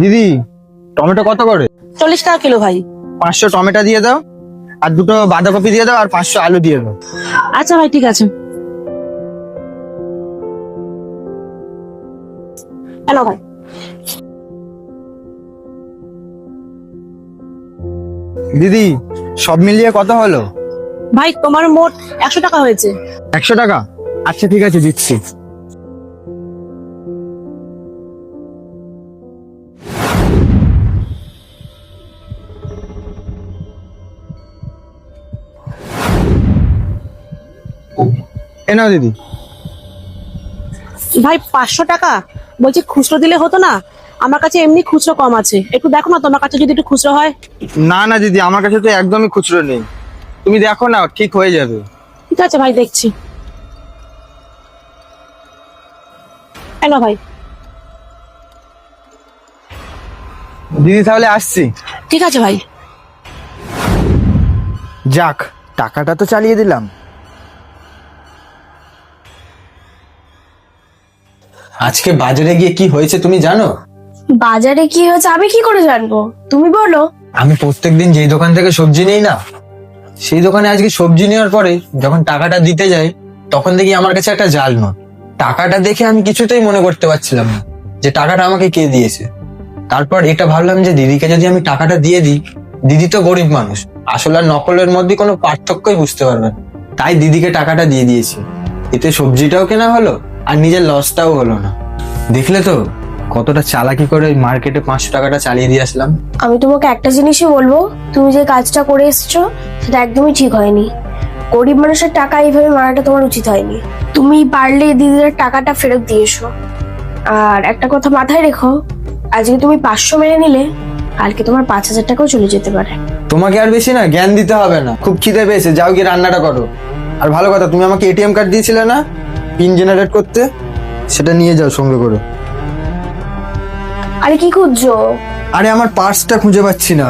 দিদি, টমেটো কত করে? 40 টাকা কিলো ভাই। 500 টমেটো দিয়ে দাও, আর দুটো বাঁধাকপি দিয়ে দাও, আর 500 আলু দিয়ে দাও। আচ্ছা ভাই, ঠিক আছে। হ্যালো ভাই। দিদি, সব মিলিয়ে কত হলো? ভাই তোমার মোট 100 টাকা হয়েছে। 100 টাকা? আচ্ছা ঠিক আছে, দিচ্ছি। এ নাও দিদি। ভাই 500 টাকা বলছি, খুচরো দিলে হতো না? আমার কাছে এমনি খুচরো কম আছে, একটু দেখো না তোমার কাছে যদি একটু খুচরো হয়। না না দিদি, আমার কাছে তো একদমই খুচরো নেই, তুমি দেখো না, ঠিক হয়ে যাবে। ঠিক আছে ভাই, দেখছি। হ্যালো ভাই। দিদি তাহলে আসছি। ঠিক আছে ভাই। যাক, টাকাটা তো চালিয়ে দিলাম। আজকে বাজারে গিয়ে কি হয়েছে তুমি জানো? বাজারে কি হয়েছে আমি কি করে জানবো, তুমি বলো। আমি প্রত্যেকদিন যেই দোকান থেকে সবজি নেই না, সেই দোকানে আজকে সবজি নেওয়ার পরে যখন টাকাটা দিতে যাই, তখন দেখি আমার কাছে একটা জাল নোট। টাকাটা দেখে আমি কিছুতেই মনে করতে পারছিলাম না যে টাকাটা আমাকে কে দিয়েছে। তারপর এটা ভাবলাম যে দিদিকে যদি আমি টাকাটা দিয়ে দিই, দিদি তো গরিব মানুষ, আসল আর নকলের মধ্যে কোনো পার্থক্যই বুঝতে পারবে না। তাই দিদিকে টাকাটা দিয়ে দিয়েছি। এতে সবজিটাও কেনা হলো, আর নিজের লসটাও হলো না। দেখলে তো কতটা চালাকি করে ওই মার্কেটে 500 টাকাটা চালিয়ে দিয়ে আসলাম। আমি তোমাকে একটা জিনিসই বলবো, তুমি যে কাজটা করে এসছো সেটা একদমই ঠিক হয়নি। গরিব মানুষের টাকা এইভাবে মারাটা তোমার উচিত হয়নি। তুমি পারলে দিদির টাকাটা ফেরত দিয়ে এসো। আর একটা কথা মাথায় রেখো, আজকে তুমি 500 মেরে নিলে কালকে তোমার 5000 টাকাও চলে যেতে পারে। তোমাকে আর বেশি না জ্ঞান দিতে হবে না, খুব খিদে পেয়েছে, যাও গিয়ে রান্নাটা করো। আর ভালো কথা, তুমি আমাকে এটিএম কার্ড দিয়েছিলে না পিন জেনারেট করতে, সেটা নিয়ে যাও সঙ্গে করে। আরে কি খুঁজছো? আরে আমার পার্সটা খুঁজে পাচ্ছি না।